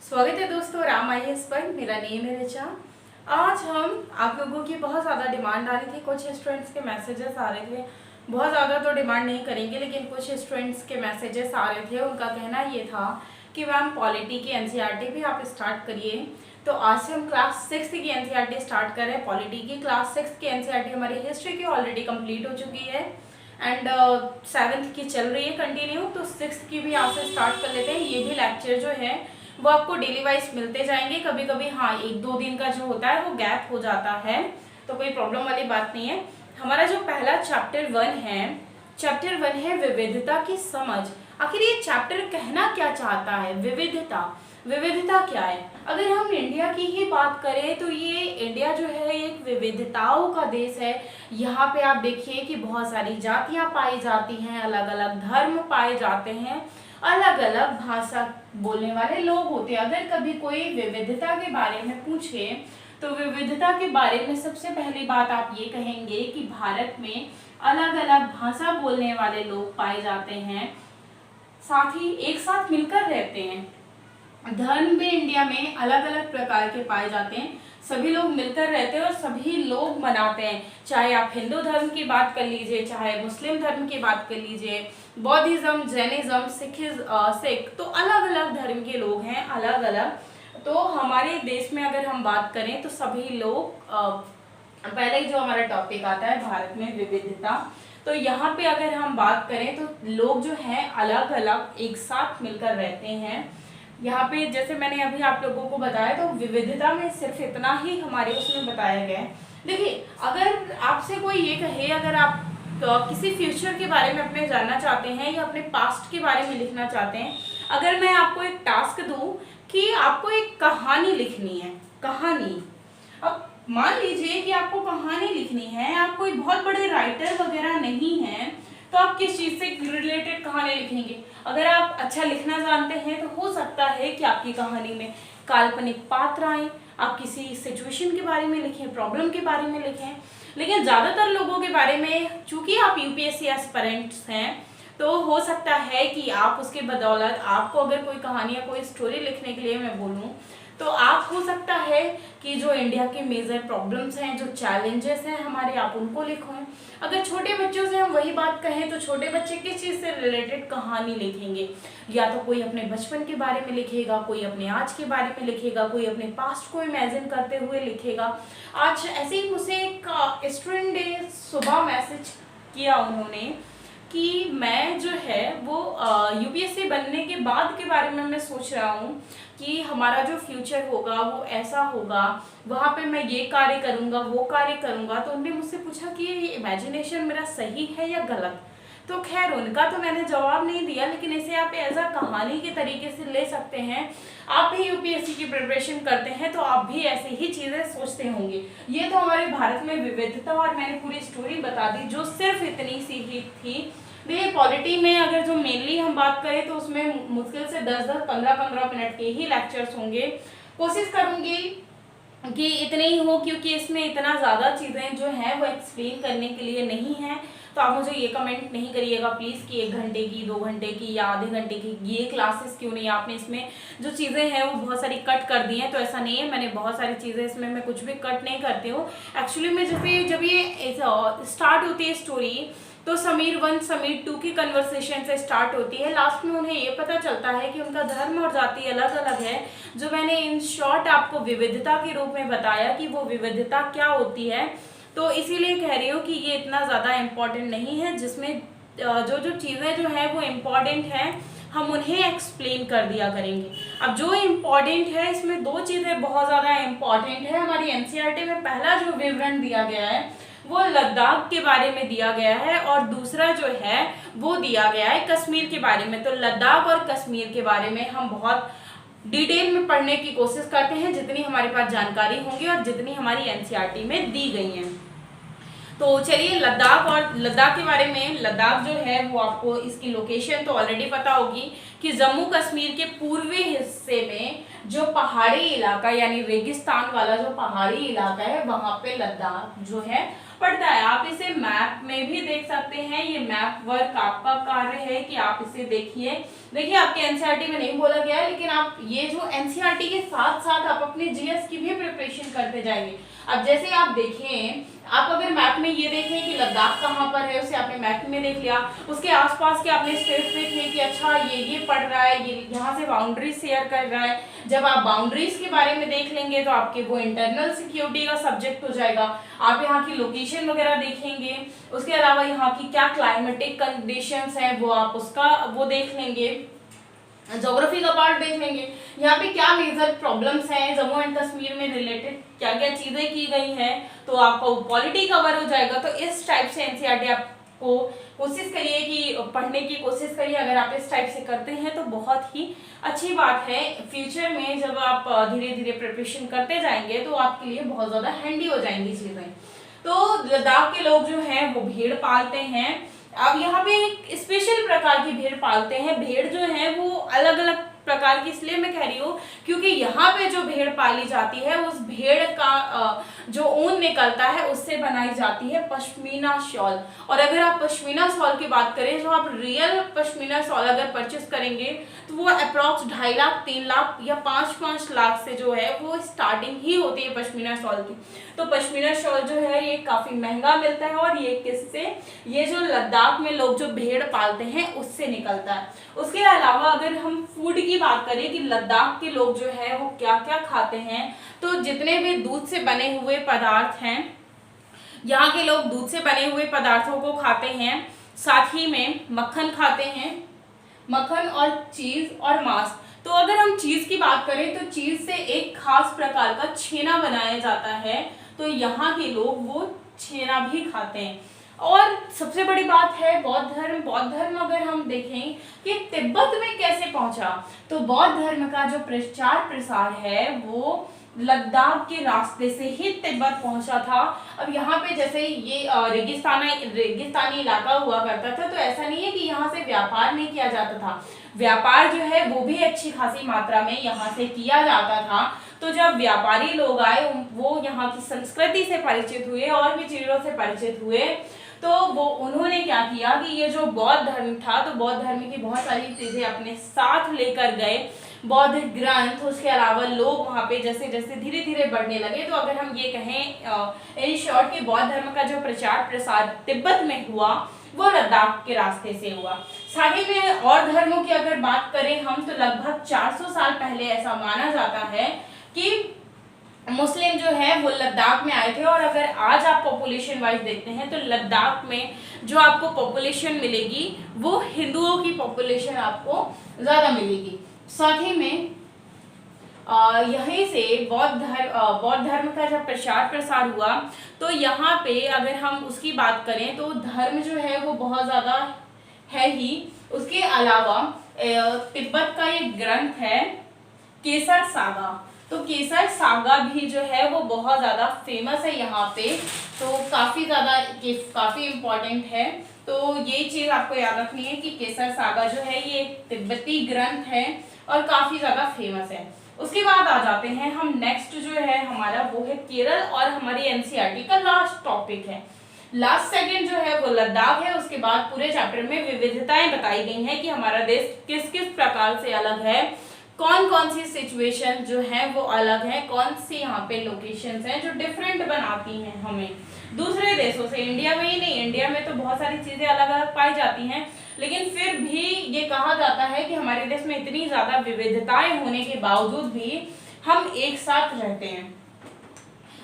स्वागत है दोस्तों राम आईएएस पर। मेरा नेम है ऋचा। आज हम आप लोगों की बहुत ज़्यादा डिमांड आ रही थी, कुछ स्टूडेंट्स के मैसेजेस आ रहे थे। बहुत ज़्यादा तो डिमांड नहीं करेंगे, लेकिन कुछ स्टूडेंट्स के मैसेजेस आ रहे थे। उनका कहना ये था कि मैम पॉलिटी की एनसीईआरटी भी आप स्टार्ट करिए। तो आज से हम क्लास 6 की एनसीईआरटी स्टार्ट कर रहे हैं। पॉलिटी की क्लास 6 की एनसीईआरटी हमारी हिस्ट्री की ऑलरेडी कंप्लीट हो चुकी है एंड 7th की चल रही है कंटिन्यू, तो 6th की भी यहाँ से स्टार्ट कर लेते हैं। ये भी लेक्चर जो है वो आपको डेली वाइज मिलते जाएंगे। कभी कभी हाँ 1-2 दिन का जो होता है वो गैप हो जाता है, तो कोई प्रॉब्लम वाली बात नहीं है। हमारा जो पहला चैप्टर 1 है विविधता की समझ। आखिर ये चैप्टर कहना क्या चाहता है? विविधता क्या है? अगर हम इंडिया की ही बात करें तो ये इंडिया जो है एक विविधताओं का देश है। यहाँ पे आप देखिए कि बहुत सारी जातियां पाई जाती हैं, अलग अलग धर्म पाए जाते हैं, अलग अलग भाषा बोलने वाले लोग होते हैं। अगर कभी कोई विविधता के बारे में पूछे तो विविधता के बारे में सबसे पहली बात आप ये कहेंगे कि भारत में अलग अलग भाषा बोलने वाले लोग पाए जाते हैं, साथ ही एक साथ मिलकर रहते हैं। धर्म भी इंडिया में अलग अलग प्रकार के पाए जाते हैं, सभी लोग मिलकर रहते हैं और सभी लोग मनाते हैं। चाहे आप हिंदू धर्म की बात कर लीजिए, चाहे मुस्लिम धर्म की बात कर लीजिए, बौद्धिज्म, जैनिज्म, सिख, तो अलग अलग धर्म के लोग हैं, अलग अलग। तो हमारे देश में अगर हम बात करें तो सभी लोग पहले ही जो हमारा टॉपिक आता है भारत में विविधता, तो यहाँ पे अगर हम बात करें तो लोग जो हैं अलग अलग एक साथ मिलकर रहते हैं। यहाँ पे जैसे मैंने अभी आप लोगों को बताया, तो विविधता में सिर्फ इतना ही हमारे उसमें बताया गया है। देखिए, अगर आपसे कोई ये कहे, अगर आप किसी फ्यूचर के बारे में अपने जानना चाहते हैं या अपने पास्ट के बारे में लिखना चाहते हैं, अगर मैं आपको एक टास्क दूं कि आपको एक कहानी लिखनी है, कहानी, अब मान लीजिए कि आपको कहानी लिखनी है, आप कोई बहुत बड़े राइटर वगैरह नहीं हैं, तो आप किस चीज से रिलेटेड कहानी लिखेंगे? अगर आप अच्छा लिखना जानते हैं तो हो सकता है कि आपकी कहानी में काल्पनिक पात्र आए, आप किसी सिचुएशन के बारे में लिखें, प्रॉब्लम के बारे में लिखें। लेकिन ज्यादातर लोगों के बारे में, चूंकि आप यूपीएससी एस्पिरेंट्स हैं, तो हो सकता है कि आप उसके बदौलत आपको अगर कोई कहानी या कोई स्टोरी लिखने के लिए मैं बोलूं, तो आप हो सकता है कि जो इंडिया के मेजर प्रॉब्लम्स हैं, जो चैलेंजेस हैं हमारे, आप उनको लिखो। अगर छोटे बच्चों से हम वही बात कहें तो छोटे बच्चे किस चीज़ से रिलेटेड कहानी लिखेंगे? या तो कोई अपने बचपन के बारे में लिखेगा, कोई अपने आज के बारे में लिखेगा, कोई अपने पास्ट को इमेजिन करते हुए लिखेगा। आज ऐसे ही मुझे एक स्टूडेंट ने सुबह मैसेज किया उन्होंने कि मैं जो है वो यूपीएससी बनने के बाद के बारे में मैं सोच रहा हूँ कि हमारा जो फ्यूचर होगा वो ऐसा होगा, वहाँ पे मैं ये कार्य करूँगा, वो कार्य करूँगा। तो उन्होंने मुझसे पूछा कि ये इमेजिनेशन मेरा सही है या गलत। तो खैर उनका तो मैंने जवाब नहीं दिया, लेकिन इसे आप एज अ कहानी के तरीके से ले सकते हैं। आप भी यूपीएससी की प्रिपरेशन करते हैं तो आप भी ऐसे ही चीज़ें सोचते होंगे। ये तो हमारे भारत में विविधता, और मैंने पूरी स्टोरी बता दी जो सिर्फ इतनी सी ही थी। देखिए, पॉलिटी में अगर जो मेनली हम बात करें तो उसमें मुश्किल से 10-10, 15-15 मिनट के ही लेक्चर्स होंगे। कोशिश करूंगी कि इतने ही हो, क्योंकि इसमें इतना ज़्यादा चीज़ें जो हैं वो एक्सप्लेन करने के लिए नहीं है। तो आप मुझे ये कमेंट नहीं करिएगा प्लीज़ कि 1 घंटे की, 2 घंटे की या आधे घंटे की ये क्लासेस क्यों नहीं, आपने इसमें जो चीज़ें हैं वो बहुत सारी कट कर दी हैं। तो ऐसा नहीं है, मैंने बहुत सारी चीज़ें इसमें मैं कुछ भी कट नहीं करती हूँ। एक्चुअली में जब ये स्टार्ट होती है स्टोरी, तो समीर 1 समीर 2 की कन्वर्सेशन से स्टार्ट होती है। लास्ट में उन्हें ये पता चलता है कि उनका धर्म और जाति अलग अलग है। जो मैंने इन शॉर्ट आपको विविधता के रूप में बताया कि वो विविधता क्या होती है, तो इसीलिए कह रही हूँ कि ये इतना ज़्यादा इम्पॉर्टेंट नहीं है। जिसमें जो चीज़ें जो है वो इम्पॉर्टेंट हैं, हम उन्हें एक्सप्लेन कर दिया करेंगे। अब जो इम्पॉर्टेंट है, इसमें 2 चीज़ें बहुत ज़्यादा इम्पॉर्टेंट है हमारी एनसीईआरटी में। पहला जो विवरण दिया गया है वो लद्दाख के बारे में दिया गया है, और दूसरा जो है वो दिया गया है कश्मीर के बारे में। तो लद्दाख और कश्मीर के बारे में हम बहुत डिटेल में पढ़ने की कोशिश करते हैं, जितनी हमारे पास जानकारी होंगी और जितनी हमारी एनसीईआरटी में दी गई हैं। तो चलिए, लद्दाख के बारे में, लद्दाख जो है वो आपको इसकी लोकेशन तो ऑलरेडी पता होगी कि जम्मू कश्मीर के पूर्वी हिस्से में जो पहाड़ी इलाका, यानी रेगिस्तान वाला जो पहाड़ी इलाका है, वहाँ पे लद्दाख जो है पड़ता है। आप इसे मैप में भी देख सकते हैं, ये मैप वर्क आपका कार्य है कि आप इसे देखिए आपके एनसीईआरटी में नहीं बोला गया है, लेकिन आप ये जो एनसीईआरटी के साथ साथ आप अपने जीएस की भी प्रिपरेशन करते जाएंगे। अब जैसे आप देखें, आप अगर मैप में ये देखें कि लद्दाख कहाँ पर है, उसे आपने मैप में देख लिया, उसके आसपास के आपने स्टेट्स देखे कि अच्छा ये पड़ रहा है, ये यहाँ से बाउंड्री शेयर कर रहा है। जब आप बाउंड्रीज के बारे में देख लेंगे तो आपके वो इंटरनल सिक्योरिटी का सब्जेक्ट हो जाएगा। आप यहाँ की लोकेशन वगैरह देखेंगे, उसके अलावा यहाँ की क्या क्लाइमेटिक कंडीशंस हैं वो आप उसका वो देख लेंगे, ज्योग्राफी का पार्ट देख लेंगे, यहाँ पे क्या मेजर प्रॉब्लम्स हैं जम्मू एंड कश्मीर में रिलेटेड क्या क्या चीजें की गई हैं, तो आपका पॉलिटी कवर हो जाएगा। तो इस टाइप से एनसीईआरटी आपको कोशिश करिए कि पढ़ने की कोशिश करिए। अगर आप इस टाइप से करते हैं तो बहुत ही अच्छी बात है। फ्यूचर में जब आप धीरे धीरे प्रिपरेशन करते जाएंगे तो आपके लिए बहुत ज्यादा हैंडी हो जाएंगी चीजें। तो लद्दाख के लोग जो हैं वो भेड़ पालते हैं। अब यहाँ पे एक स्पेशल प्रकार की भेड़ पालते हैं। भेड़ जो है वो अलग अलग प्रकार की इसलिए मैं कह रही हूँ क्योंकि यहाँ पे जो भेड़ पाली जाती है उस भेड़ का जो ऊन निकलता है उससे बनाई जाती है पश्मीना शॉल। और अगर आप पश्मीना शॉल की बात करें, जो आप रियल पश्मीना शॉल अगर परचेस करेंगे तो वो अप्रॉक्स 2.5 लाख 3 लाख या 5-5 लाख से जो है वो स्टार्टिंग ही होती है पश्मीना शॉल की। तो पश्मीना शॉल जो है ये काफी महंगा मिलता है और ये किससे, ये जो लद्दाख में लोग जो भेड़ पालते हैं उससे निकलता है। उसके अलावा अगर हम फूड की बात करें कि लद्दाख के लोग जो है वो क्या क्या खाते हैं, तो जितने भी दूध से बने हुए पदार्थ हैं, यहाँ के लोग दूध से बने हुए पदार्थों को खाते हैं, साथ ही में मक्खन खाते हैं, मक्खन और चीज और मांस। तो अगर हम चीज की बात करें तो चीज से एक खास प्रकार का छेना बनाया जाता है, तो यहाँ के लोग वो छेना भी खाते हैं। और सबसे बड़ी बात है बौद्ध धर्म। बौद्ध धर्म अगर हम देखें कि तिब्बत में कैसे पहुंचा, तो बौद्ध धर्म का जो प्रचार प्रसार है वो लद्दाख के रास्ते से ही तिब्बत पहुंचा था। अब यहाँ पे जैसे ये रेगिस्तानी इलाका हुआ करता था, तो ऐसा नहीं है कि यहाँ से व्यापार नहीं किया जाता था। व्यापार जो है वो भी अच्छी खासी मात्रा में यहाँ से किया जाता था। तो जब व्यापारी लोग आए वो यहाँ की संस्कृति से परिचित हुए और भी चीजों से परिचित हुए, तो वो उन्होंने क्या किया कि ये जो बौद्ध धर्म था, तो बौद्ध धर्म की बहुत सारी चीजें अपने साथ लेकर गए, बौद्ध ग्रंथ। उसके अलावा लोग वहाँ पे जैसे जैसे धीरे धीरे बढ़ने लगे। तो अगर हम ये कहें इन शॉर्ट कि बौद्ध धर्म का जो प्रचार प्रसार तिब्बत में हुआ वो लद्दाख के रास्ते से हुआ। साथ ही में और धर्मों की अगर बात करें हम, तो लगभग 400 साल पहले ऐसा माना जाता है कि मुस्लिम जो है वो लद्दाख में आए थे। और अगर आज आप पॉपुलेशन वाइज देखते हैं तो लद्दाख में जो आपको पॉपुलेशन मिलेगी वो हिंदुओं की पॉपुलेशन आपको ज्यादा मिलेगी। साथ ही में यहीं से बौद्ध धर्म का जब प्रचार प्रसार हुआ, तो यहाँ पे अगर हम उसकी बात करें तो धर्म जो है वो बहुत ज्यादा है ही। उसके अलावा तिब्बत का एक ग्रंथ है केसर सागा, तो केसर सागा भी जो है वो बहुत ज्यादा फेमस है यहाँ पे, तो काफी इम्पोर्टेंट है। तो ये चीज आपको याद रखनी है कि केसर सागा जो है ये एक तिब्बती ग्रंथ है और काफी ज्यादा फेमस है। उसके बाद आ जाते हैं हम नेक्स्ट जो है हमारा वो है केरल, और हमारी एनसीईआरटी का लास्ट टॉपिक है। लास्ट सेकंड जो है वो लद्दाख है। उसके बाद पूरे चैप्टर में विविधताएं बताई गई हैं कि हमारा देश किस किस प्रकार से अलग है, कौन कौन सी सिचुएशन जो है वो अलग है, कौन सी यहाँ पे लोकेशंस हैं जो डिफरेंट बनाती हैं हमें दूसरे देशों से। इंडिया में ही नहीं, इंडिया में तो बहुत सारी चीजें अलग अलग पाई जाती हैं, लेकिन फिर भी ये कहा जाता है कि हमारे देश में इतनी ज्यादा विविधताएं होने के बावजूद भी हम एक साथ रहते हैं।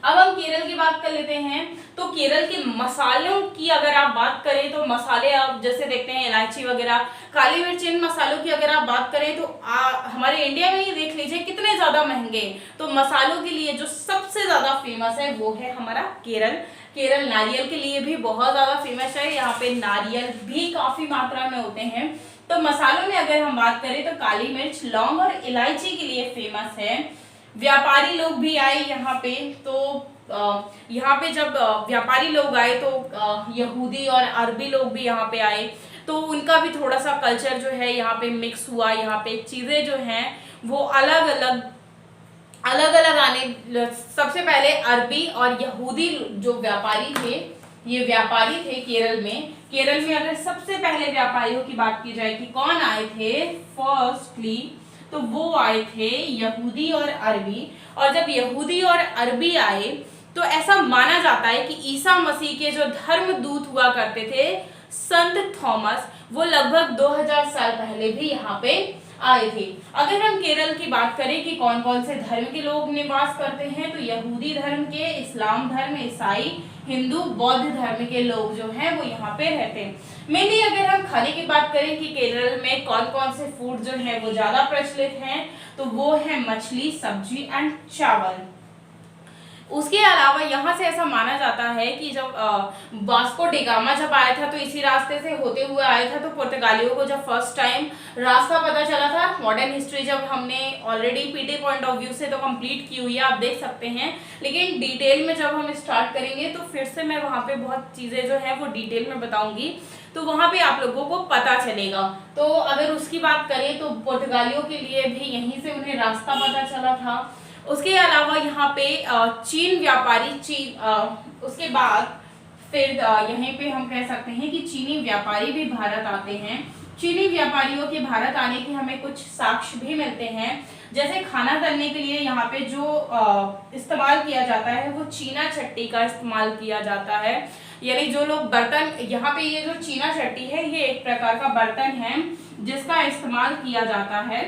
अब हम केरल की बात कर लेते हैं। तो केरल के मसालों की अगर आप बात करें तो मसाले आप जैसे देखते हैं इलायची वगैरह, काली मिर्च, इन मसालों की अगर आप बात करें तो हमारे इंडिया में ही देख लीजिए कितने ज्यादा महंगे। तो मसालों के लिए जो सबसे ज्यादा फेमस है वो है हमारा केरल। केरल नारियल के लिए भी बहुत ज्यादा फेमस है, यहाँ पे नारियल भी काफी मात्रा में होते हैं। तो मसालों में अगर हम बात करें तो काली मिर्च, लौंग और इलायची के लिए फेमस है। व्यापारी लोग भी आए यहाँ पे, तो यहाँ पे जब व्यापारी लोग आए तो यहूदी और अरबी लोग भी यहाँ पे आए, तो उनका भी थोड़ा सा कल्चर जो है यहाँ पे मिक्स हुआ। यहाँ पे चीजें जो हैं वो अलग अलग आने, सबसे पहले अरबी और यहूदी जो व्यापारी थे ये व्यापारी थे केरल में। केरल में अगर सबसे पहले व्यापारियों की बात की जाए कि कौन आए थे फर्स्टली, तो वो आए थे यहूदी और अरबी। और जब यहूदी और अरबी आए तो ऐसा माना जाता है कि ईसा मसीह के जो धर्म दूत हुआ करते थे संत थॉमस, वो लगभग 2000 साल पहले भी यहाँ पे आए थे। अगर हम केरल की बात करें कि कौन कौन से धर्म के लोग निवास करते हैं, तो यहूदी धर्म के, इस्लाम धर्म, ईसाई, हिंदू, बौद्ध धर्म के लोग जो हैं वो यहाँ पे रहते हैं। मेनली अगर हम खाने की बात करें कि केरल में कौन कौन से फूड जो है वो ज्यादा प्रचलित हैं, तो वो है मछली, सब्जी एंड चावल। उसके अलावा यहाँ से ऐसा माना जाता है कि जब वास्को डिगामा जब आया था तो इसी रास्ते से होते हुए आया था। तो पुर्तगालियों को जब फर्स्ट टाइम रास्ता पता चला था, मॉडर्न हिस्ट्री जब हमने already PT point of view से तो कंप्लीट की हुई है, आप देख सकते हैं, लेकिन डिटेल में जब हम स्टार्ट करेंगे तो फिर से मैं वहाँ पे बहुत चीज़ें जो है वो डिटेल में बताऊंगी, तो वहाँ पे आप लोगों को पता चलेगा। तो अगर उसकी बात करें तो पुर्तगालियों के लिए भी यहीं से उन्हें रास्ता पता चला था। उसके अलावा यहाँ पे चीन व्यापारी, उसके बाद फिर यहीं पे हम कह सकते हैं कि चीनी व्यापारी भी भारत आते हैं। चीनी व्यापारियों के भारत आने के हमें कुछ साक्ष्य भी मिलते हैं। जैसे खाना तलने के लिए यहाँ पे जो इस्तेमाल किया जाता है वो चीना चट्टी का इस्तेमाल किया जाता है। यानी जो लोग बर्तन, यहाँ पे ये जो चीना चट्टी है ये एक प्रकार का बर्तन है जिसका इस्तेमाल किया जाता है।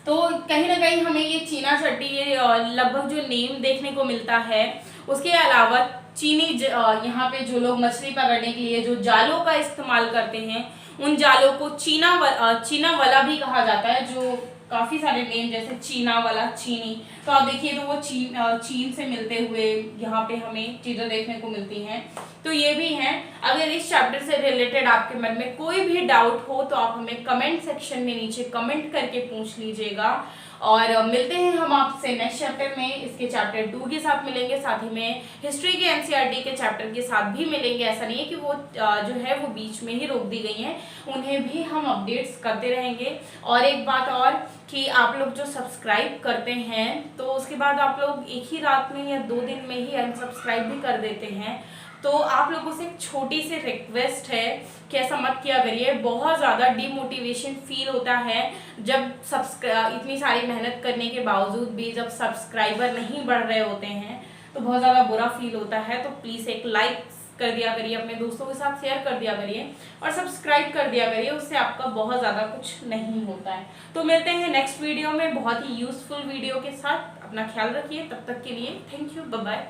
तो कहीं ना कहीं हमें ये चीना चट्टी लगभग जो नेम देखने को मिलता है। उसके अलावा चीनी यहाँ पे जो लोग मछली पकड़ने के लिए जो जालों का इस्तेमाल करते हैं, उन जालों को चीना वाला भी कहा जाता है। जो काफी सारे नेम जैसे चीना वाला, चीनी, तो आप देखिए तो वो चीन से मिलते हुए यहाँ पे हमें चीजें देखने को मिलती हैं। तो ये भी हैं। अगर इस चैप्टर से रिलेटेड आपके मन में कोई भी डाउट हो तो आप हमें कमेंट सेक्शन में नीचे कमेंट करके पूछ लीजिएगा। और मिलते हैं हम आपसे नेक्स्ट चैप्टर में। इसके चैप्टर 2 के साथ मिलेंगे, साथ ही में हिस्ट्री के एनसीईआरटी के चैप्टर के साथ भी मिलेंगे। ऐसा नहीं है कि वो जो है वो बीच में ही रोक दी गई हैं, उन्हें भी हम अपडेट्स करते रहेंगे। और एक बात और कि आप लोग जो सब्सक्राइब करते हैं तो उसके बाद आप लोग एक ही रात में या 2 दिन में ही अनसब्सक्राइब भी कर देते हैं। तो आप लोगों से एक छोटी सी रिक्वेस्ट है कि ऐसा मत किया करिए। बहुत ज़्यादा डिमोटिवेशन फील होता है जब इतनी सारी मेहनत करने के बावजूद भी जब सब्सक्राइबर नहीं बढ़ रहे होते हैं, तो बहुत ज़्यादा बुरा फील होता है। तो प्लीज़ एक लाइक कर दिया करिए, अपने दोस्तों के साथ शेयर कर दिया करिए और सब्सक्राइब कर दिया करिए, उससे आपका बहुत ज़्यादा कुछ नहीं होता है। तो मिलते हैं नेक्स्ट वीडियो में बहुत ही यूजफुल वीडियो के साथ। अपना ख्याल रखिए, तब तक के लिए थैंक यू, बाय बाय।